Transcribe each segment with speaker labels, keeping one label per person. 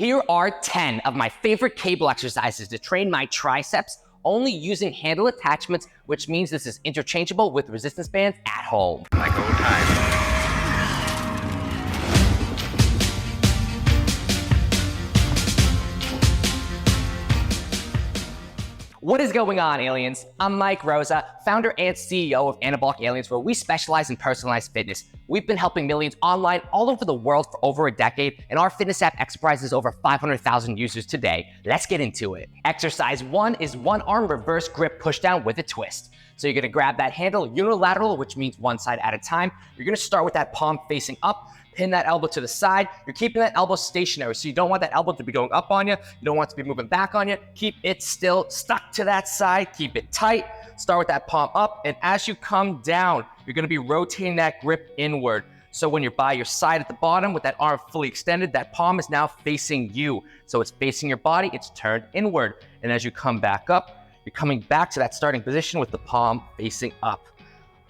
Speaker 1: Here are 10 of my favorite cable exercises to train my triceps, only using handle attachments, which means this is interchangeable with resistance bands at home.
Speaker 2: Like old times.
Speaker 1: What is going on, aliens? I'm Mike Rosa, founder and CEO of Anabolic Aliens, where we specialize in personalized fitness. We've been helping millions online all over the world for over a decade, and our fitness app exercises over 500,000 users today. Let's get into it. Exercise 1 is one arm reverse grip pushdown with a twist. So you're gonna grab that handle unilateral, which means one side at a time. You're gonna start with that palm facing up, pin that elbow to the side. You're keeping that elbow stationary, so you don't want that elbow to be going up on you. You don't want it to be moving back on you. Keep it still stuck to that side. Keep it tight. Start with that palm up, and as you come down, you're gonna be rotating that grip inward. So when you're by your side at the bottom with that arm fully extended, that palm is now facing you. So it's facing your body, it's turned inward. And as you come back up, you're coming back to that starting position with the palm facing up.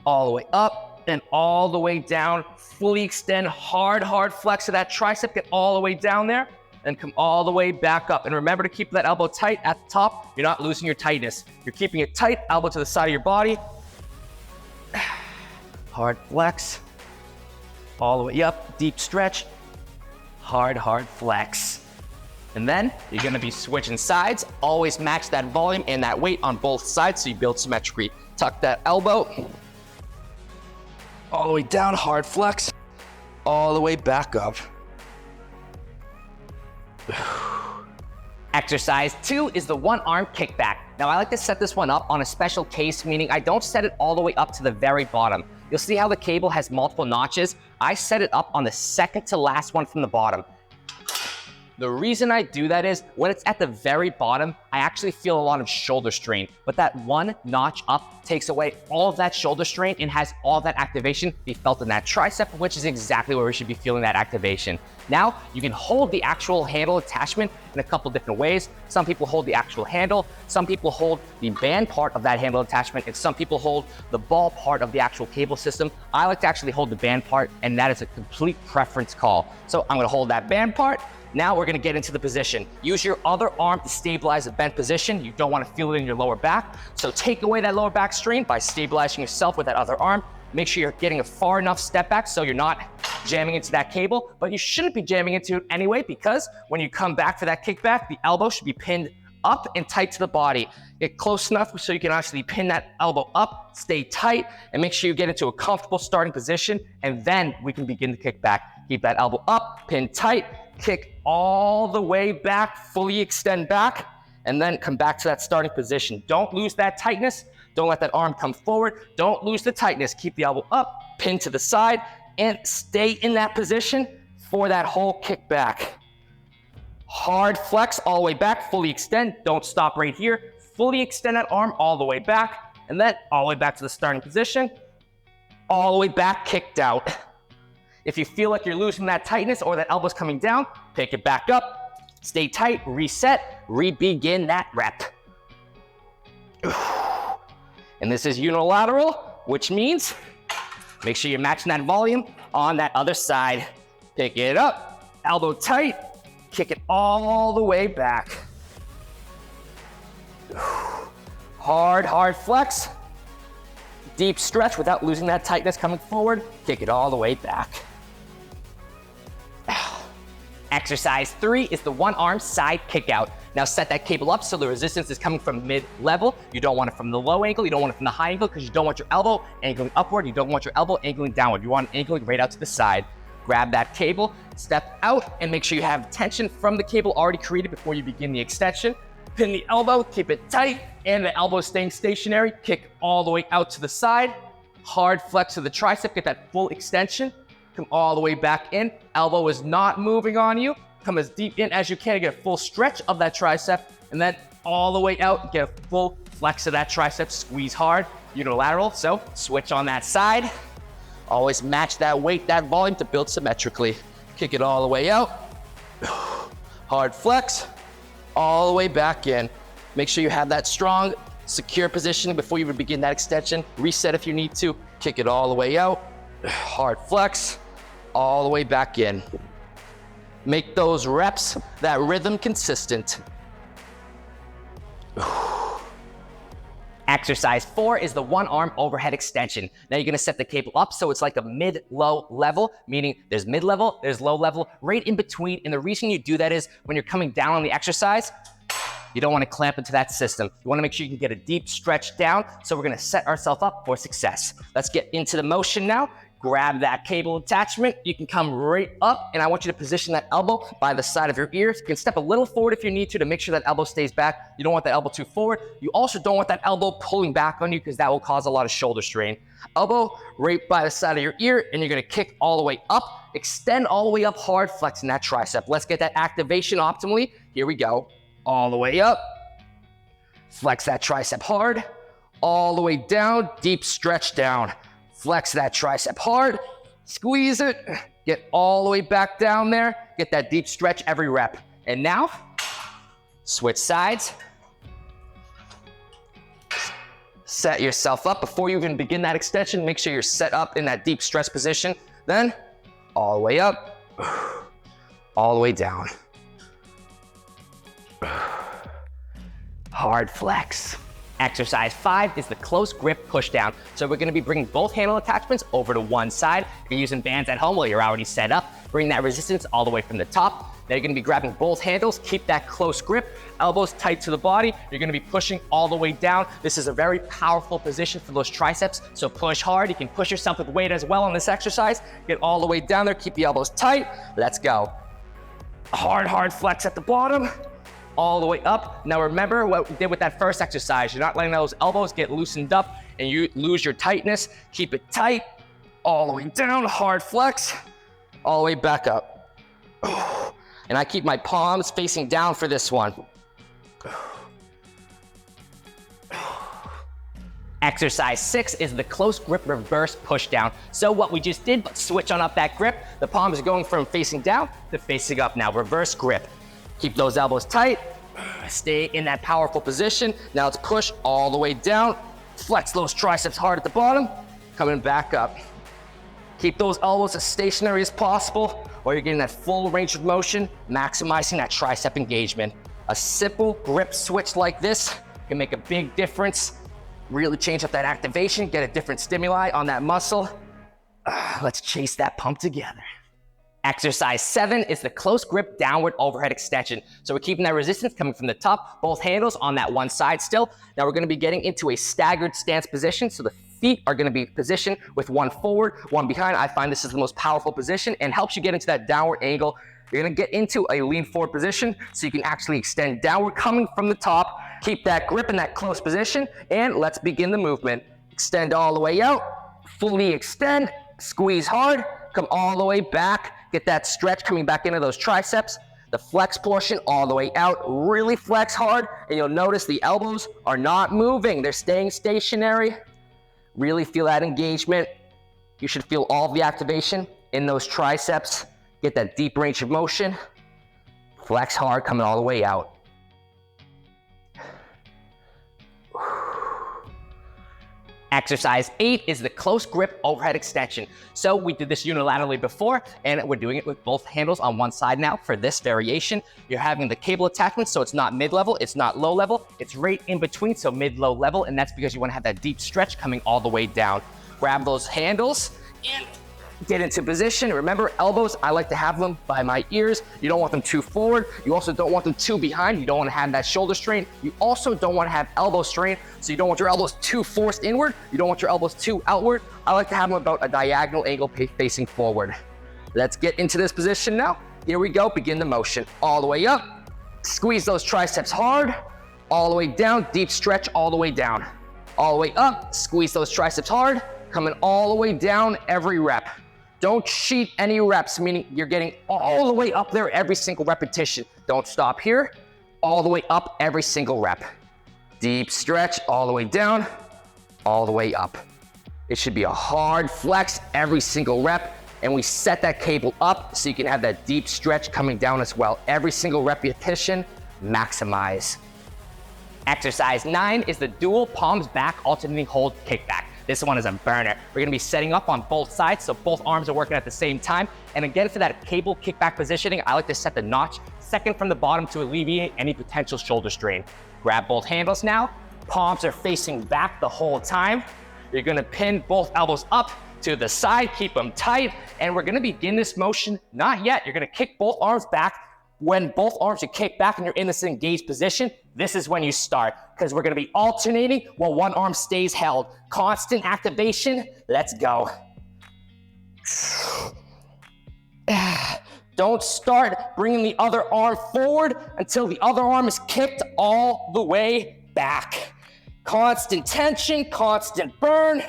Speaker 1: All the way up, and all the way down, fully extend, hard flex of that tricep, get all the way down there, and come all the way back up. And remember to keep that elbow tight at the top. You're not losing your tightness. You're keeping it tight, elbow to the side of your body. Hard flex, all the way up, deep stretch, hard flex. And then you're gonna be switching sides. Always match that volume and that weight on both sides so you build symmetry. Tuck that elbow, all the way down, hard flex, all the way back up. Exercise 2 is the one arm kickback. Now I like to set this one up on a special case, meaning I don't set it all the way up to the very bottom. You'll see how the cable has multiple notches. I set it up on the second to last one from the bottom. The reason I do that is when it's at the very bottom, I actually feel a lot of shoulder strain, but that one notch up takes away all of that shoulder strain and has all of that activation be felt in that tricep, which is exactly where we should be feeling that activation. Now, you can hold the actual handle attachment in a couple different ways. Some people hold the actual handle, some people hold the band part of that handle attachment, and some people hold the ball part of the actual cable system. I like to actually hold the band part, and that is a complete preference call. So I'm gonna hold that band part. Now we're gonna get into the position. Use your other arm to stabilize the bent position. You don't wanna feel it in your lower back. So take away that lower back strain by stabilizing yourself with that other arm. Make sure you're getting a far enough step back so you're not jamming into that cable, but you shouldn't be jamming into it anyway, because when you come back for that kickback, the elbow should be pinned up and tight to the body. Get close enough so you can actually pin that elbow up, stay tight, and make sure you get into a comfortable starting position, and then we can begin the kickback. Keep that elbow up, pin tight, kick all the way back, fully extend back, and then come back to that starting position. Don't lose that tightness. Don't let that arm come forward. Don't lose the tightness. Keep the elbow up, pin to the side, and stay in that position for that whole kickback. Hard flex all the way back, fully extend. Don't stop right here. Fully extend that arm all the way back, and then all the way back to the starting position. All the way back, kicked out. If you feel like you're losing that tightness or that elbow's coming down, pick it back up, stay tight, reset, re-begin that rep. And this is unilateral, which means make sure you're matching that volume on that other side. Pick it up, elbow tight, kick it all the way back. Hard flex, deep stretch without losing that tightness coming forward, kick it all the way back. Exercise 3 is the one arm side kickout. Now set that cable up so the resistance is coming from mid-level. You don't want it from the low angle, you don't want it from the high angle, because you don't want your elbow angling upward, you don't want your elbow angling downward. You want it angling right out to the side. Grab that cable, step out, and make sure you have tension from the cable already created before you begin the extension. Pin the elbow, keep it tight, and the elbow staying stationary. Kick all the way out to the side. Hard flex of the tricep, get that full extension. Come all the way back in. Elbow is not moving on you. Come as deep in as you can to get a full stretch of that tricep, and then all the way out, get a full flex of that tricep. Squeeze hard, unilateral. So switch on that side. Always match that weight, that volume to build symmetrically. Kick it all the way out. Hard flex, all the way back in. Make sure you have that strong, secure position before you even begin that extension. Reset if you need to. Kick it all the way out. Hard flex, all the way back in. Make those reps, that rhythm consistent. Exercise 4 is the one arm overhead extension. Now you're gonna set the cable up so it's like a mid-low level, meaning there's mid-level, there's low level, right in between. And the reason you do that is when you're coming down on the exercise, you don't wanna clamp into that system. You wanna make sure you can get a deep stretch down. So we're gonna set ourselves up for success. Let's get into the motion now. Grab that cable attachment. You can come right up, and I want you to position that elbow by the side of your ears. You can step a little forward if you need to make sure that elbow stays back. You don't want that elbow too forward. You also don't want that elbow pulling back on you because that will cause a lot of shoulder strain. Elbow right by the side of your ear, and you're gonna kick all the way up. Extend all the way up hard, flexing that tricep. Let's get that activation optimally. Here we go. All the way up. Flex that tricep hard. All the way down, deep stretch down. Flex that tricep hard, squeeze it, get all the way back down there, get that deep stretch every rep. And now, switch sides. Set yourself up. Before you even begin that extension, make sure you're set up in that deep stretch position. Then, all the way up, all the way down. Hard flex. Exercise 5 is the close grip push down. So we're gonna be bringing both handle attachments over to one side. If you're using bands at home, well, you're already set up. Bring that resistance all the way from the top. Now you're gonna be grabbing both handles, keep that close grip, elbows tight to the body. You're gonna be pushing all the way down. This is a very powerful position for those triceps, so push hard. You can push yourself with weight as well on this exercise. Get all the way down there, keep the elbows tight. Let's go. Hard flex at the bottom. All the way up. Now remember what we did with that first exercise. You're not letting those elbows get loosened up and you lose your tightness. Keep it tight, all the way down, hard flex, all the way back up. And I keep my palms facing down for this one. Exercise 6 is the close grip reverse push down. So what we just did, but switch on up that grip. The palms are going from facing down to facing up now, reverse grip. Keep those elbows tight, stay in that powerful position. Now let's push all the way down, flex those triceps hard at the bottom, coming back up. Keep those elbows as stationary as possible, or you're getting that full range of motion, maximizing that tricep engagement. A simple grip switch like this can make a big difference, really change up that activation, get a different stimuli on that muscle. Let's chase that pump together. Exercise 7 is the close grip downward overhead extension. So we're keeping that resistance coming from the top, both handles on that one side still. Now we're gonna be getting into a staggered stance position. So the feet are gonna be positioned with one forward, one behind. I find this is the most powerful position and helps you get into that downward angle. You're gonna get into a lean forward position so you can actually extend downward coming from the top. Keep that grip in that close position and let's begin the movement. Extend all the way out, fully extend, squeeze hard, come all the way back. Get that stretch coming back into those triceps. The flex portion all the way out. Really flex hard, and you'll notice the elbows are not moving. They're staying stationary. Really feel that engagement. You should feel all the activation in those triceps. Get that deep range of motion. Flex hard, coming all the way out. Exercise 8 is the close grip overhead extension. So we did this unilaterally before, and we're doing it with both handles on one side now. For this variation, you're having the cable attachment, so it's not mid-level, it's not low-level, it's right in between, so mid-low level, and that's because you want to have that deep stretch coming all the way down. Grab those handles and get into position. Remember, elbows, I like to have them by my ears. You don't want them too forward. You also don't want them too behind. You don't want to have that shoulder strain. You also don't want to have elbow strain, so you don't want your elbows too forced inward. You don't want your elbows too outward. I like to have them about a diagonal angle facing forward. Let's get into this position now. Here we go, begin the motion. All the way up, squeeze those triceps hard, all the way down, deep stretch all the way down. All the way up, squeeze those triceps hard, coming all the way down every rep. Don't cheat any reps, meaning you're getting all the way up there every single repetition. Don't stop here, all the way up every single rep. Deep stretch all the way down, all the way up. It should be a hard flex every single rep, and we set that cable up so you can have that deep stretch coming down as well. Every single repetition, maximize. Exercise 9 is the dual palms back alternating hold kickback. This one is a burner. We're gonna be setting up on both sides, so both arms are working at the same time. And again, for that cable kickback positioning, I like to set the notch second from the bottom to alleviate any potential shoulder strain. Grab both handles now. Palms are facing back the whole time. You're gonna pin both elbows up to the side, keep them tight, and we're gonna begin this motion, not yet. You're gonna kick both arms back. When both arms are kicked back and you're in this engaged position, this is when you start, because we're gonna be alternating while one arm stays held. Constant activation, let's go. Don't start bringing the other arm forward until the other arm is kicked all the way back. Constant tension, constant burn.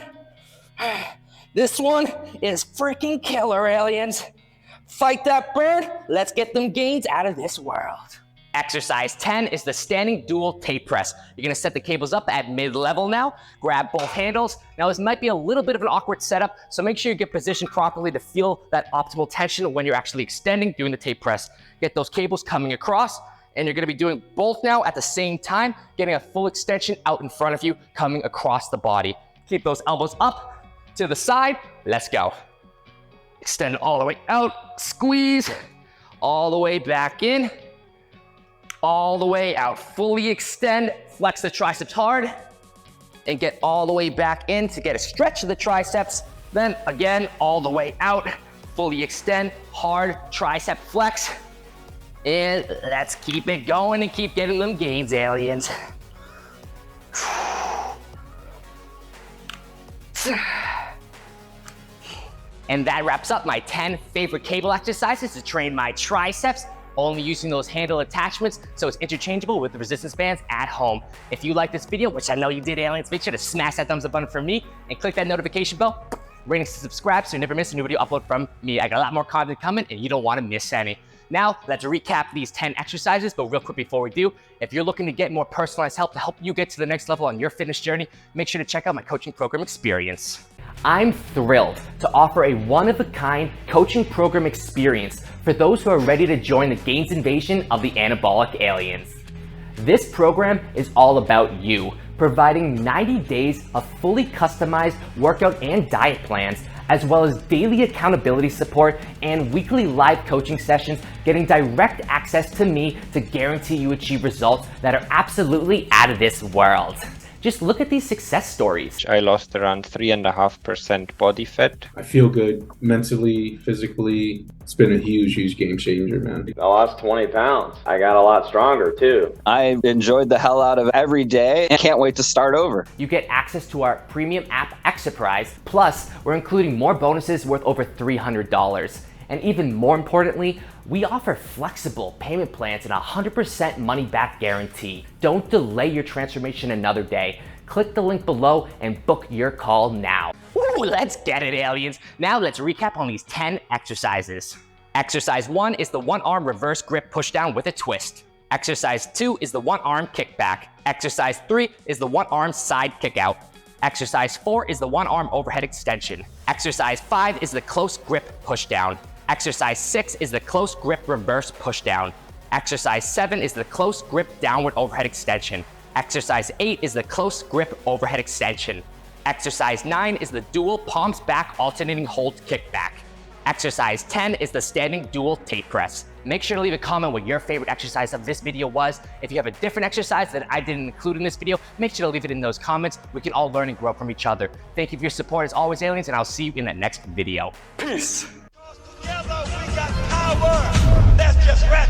Speaker 1: This one is freaking killer, aliens. Fight that burn, let's get them gains out of this world. Exercise 10 is the standing dual Tate press. You're gonna set the cables up at mid-level now, grab both handles. Now this might be a little bit of an awkward setup, so make sure you get positioned properly to feel that optimal tension when you're actually extending, doing the Tate press. Get those cables coming across, and you're gonna be doing both now at the same time, getting a full extension out in front of you, coming across the body. Keep those elbows up to the side, let's go. Extend all the way out, squeeze, all the way back in, all the way out. Fully extend, flex the triceps hard, and get all the way back in to get a stretch of the triceps. Then again, all the way out, fully extend, hard tricep flex. And let's keep it going and keep getting them gains, aliens. And that wraps up my 10 favorite cable exercises to train my triceps, only using those handle attachments, so it's interchangeable with the resistance bands at home. If you like this video, which I know you did, aliens, make sure to smash that thumbs up button for me and click that notification bell, ring to subscribe so you never miss a new video upload from me. I got a lot more content coming and you don't want to miss any. Now, let's recap these 10 exercises, but real quick before we do, if you're looking to get more personalized help to help you get to the next level on your fitness journey, make sure to check out my coaching program experience. I'm thrilled to offer a one-of-a-kind coaching program experience for those who are ready to join the gains invasion of the Anabolic Aliens. This program is all about you, providing 90 days of fully customized workout and diet plans, as well as daily accountability support and weekly live coaching sessions, getting direct access to me to guarantee you achieve results that are absolutely out of this world. Just look at these success stories.
Speaker 2: I lost around 3.5% body fat.
Speaker 3: I feel good mentally, physically. It's been a huge game changer, man.
Speaker 4: I lost 20 pounds. I got a lot stronger too.
Speaker 5: I enjoyed the hell out of every day and can't wait to start over.
Speaker 1: You get access to our premium app, Exercise. Plus, we're including more bonuses worth over $300. And even more importantly, we offer flexible payment plans and a 100% money back guarantee. Don't delay your transformation another day. Click the link below and book your call now. Woo, let's get it, aliens. Now let's recap on these 10 exercises. Exercise 1 is the one arm reverse grip pushdown with a twist. Exercise 2 is the one arm kickback. Exercise 3 is the one arm side kickout. Exercise 4 is the one arm overhead extension. Exercise 5 is the close grip pushdown. Exercise 6 is the close grip reverse pushdown. Exercise 7 is the close grip downward overhead extension. Exercise 8 is the close grip overhead extension. Exercise 9 is the dual palms back alternating hold kickback. Exercise 10 is the standing dual Tate press. Make sure to leave a comment what your favorite exercise of this video was. If you have a different exercise that I didn't include in this video, make sure to leave it in those comments. We can all learn and grow from each other. Thank you for your support as always, aliens, and I'll see you in the next video. Peace.
Speaker 6: Together we got power. Let's just rap.